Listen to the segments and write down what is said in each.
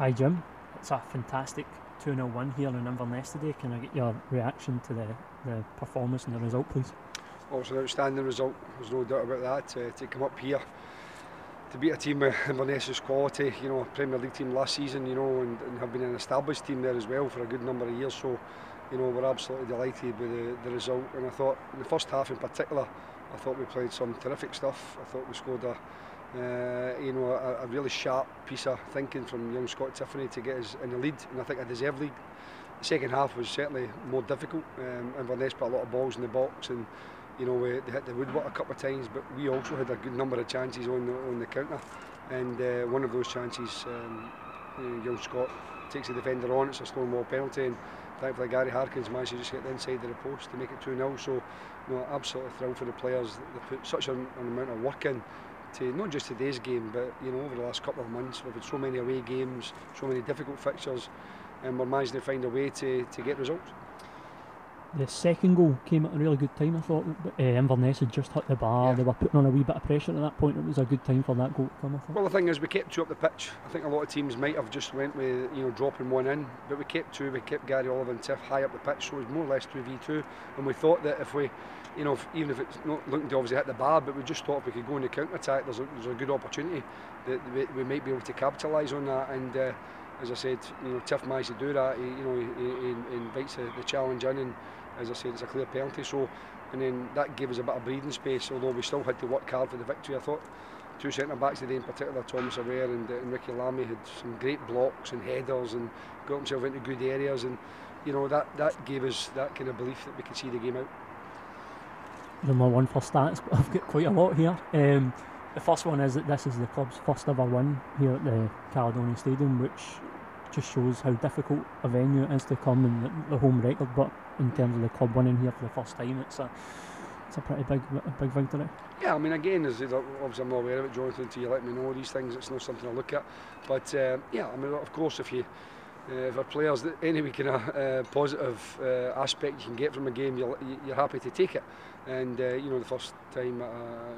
Hi Jim, it's a fantastic 2-0 win here in Inverness today. Can I get your reaction to the performance and the result, please? Well, it's an outstanding result, there's no doubt about that. To come up here, to beat a team with Inverness's quality, you know, a Premier League team last season, you know, and have been an established team there as well for a good number of years. So, you know, we're absolutely delighted with the result. And I thought, in the first half in particular, I thought we played some terrific stuff. I thought we scored a really sharp piece of thinking from young Scott Tiffoney to get us in the lead, and I think a deserved lead. The second half was certainly more difficult. Inverness put a lot of balls in the box, and you know they hit the woodwork a couple of times, but we also had a good number of chances on the counter, and one of those chances, young Scott takes the defender on. It's a Stonewall penalty, and thankfully Gary Harkins managed to just get the inside of the post to make it 2-0. So, you know, absolutely thrilled for the players. They put such an amount of work in to not just today's game, but you know, over the last couple of months we've had so many away games, so many difficult fixtures, and we're managing to find a way to get results. The second goal came at a really good time, I thought. Inverness had just hit the bar, yeah. They were putting on a wee bit of pressure at that point. It was a good time for that goal to come, I thought. Well, the thing is, we kept two up the pitch. I think a lot of teams might have just went with, you know, dropping one in, but we kept two. We kept Gary Oliver and Tiff high up the pitch, so it was more or less 2v2, and we thought that if we, you know, even if it's not looking to obviously hit the bar, but we just thought if we could go in the counter-attack, there's a good opportunity that we might be able to capitalise on that. And as I said, you know, Tiff managed to do that. He invites the challenge in, and as I said, it's a clear penalty. So, and then that gave us a bit of breathing space, although we still had to work hard for the victory. I thought two centre-backs today in particular, Thomas Aware and Ricky Lamy, had some great blocks and headers and got himself into good areas, and you know, that gave us that kind of belief that we could see the game out. The more one for stats, but I've got quite a lot here. The first one is that this is the club's first ever win here at the Caledonian Stadium, which just shows how difficult a venue it is to come, and the home record. But in terms of the club winning here for the first time, it's a pretty big victory. Yeah, I mean, again, obviously I'm not aware of it, Jonathan, until you let me know these things. It's not something I look at. But yeah, I mean, of course, if our players, any kind of positive aspect you can get from a game, you're happy to take it. And you know, the first time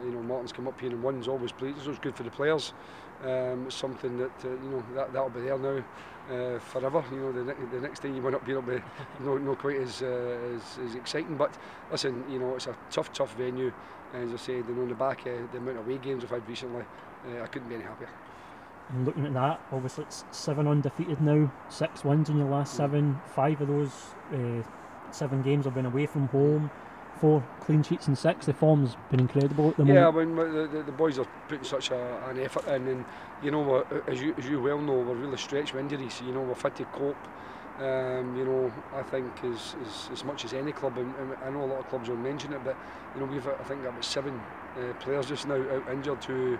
you know, Morton's come up here and won is always pleasing. So it's good for the players. It's something that you know, that'll be there now forever. You know, the next time you win up here will be not quite as exciting. But listen, you know, it's a tough venue. As I said, and on the back of the amount of away games I've had recently, I couldn't be any happier. And looking at that, obviously it's 7 undefeated now, 6 wins in your last 7. 5 of those 7 games have been away from home. 4 clean sheets in 6. The form's been incredible at the moment. Yeah, when the boys are putting such an effort in, and you know, as you well know, we're really stretched with injuries. You know, we're fit to cope. You know, I think as much as any club, and I know a lot of clubs will mention it, but you know, we've, I think, got about 7 players just now out injured who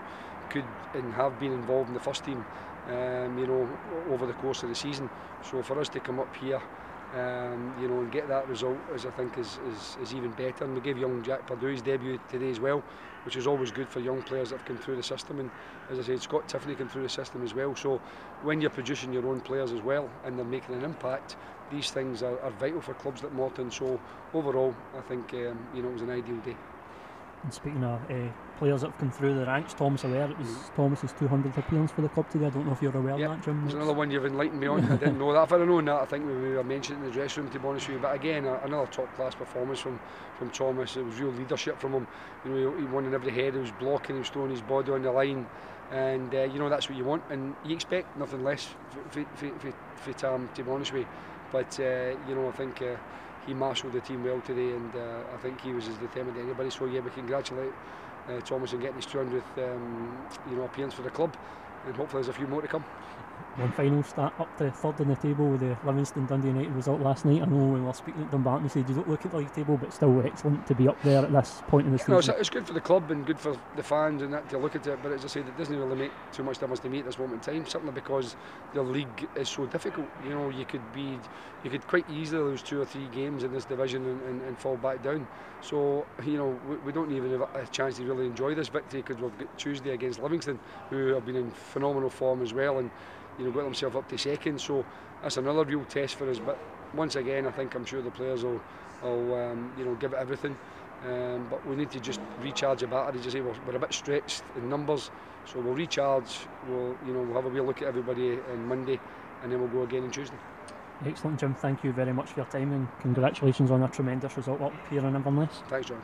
could and have been involved in the first team, you know, over the course of the season. So for us to come up here, you know, and get that result, I think is even better. And we gave young Jack Purdue his debut today as well, which is always good for young players that have come through the system. And as I said, Scott Tiffoney came through the system as well. So when you're producing your own players as well and they're making an impact, these things are vital for clubs like Morton. So overall, I think you know, it was an ideal day. And speaking of players that have come through the ranks, Thomas Aware, it was Thomas's 200th appearance for the club today. I don't know if you're aware of that, Jim. There's another one you've enlightened me on. I didn't know that. If I'd have known that, I think we would have mentioned it in the dressing room, to be honest with you. But again, another top-class performance from Thomas. It was real leadership from him. You know, he won in every head. He was blocking, he was throwing his body on the line, and you know, that's what you want. And you expect nothing less for Tam, to be honest with you. But you know, I think he marshalled the team well today, and I think he was as determined as anybody. So yeah, we congratulate Thomas on getting his 200th you know, appearance for the club, and hopefully there's a few more to come. One final start up to third in the table with the Livingston Dundee United result last night. I know when we were speaking at Dumbarton, we said you don't look at the league table, but still excellent to be up there at this point in the season. No, it's good for the club and good for the fans and that to look at it, but as I said, it doesn't really make too much difference to me at this moment in time, simply because the league is so difficult. You know, you could quite easily lose 2 or 3 games in this division and fall back down. So you know, we don't even have a chance to really enjoy this victory, because we've got Tuesday against Livingston, who have been in phenomenal form as well, and you know, got themselves up to second. So that's another real test for us. But once again, I think I'm sure the players will you know, give it everything. but we need to just recharge the battery. Just say we're a bit stretched in numbers, so we'll recharge. We'll have a wee look at everybody on Monday, and then we'll go again on Tuesday. Excellent, Jim. Thank you very much for your time, and congratulations on a tremendous result up here in Inverness. Thanks, John.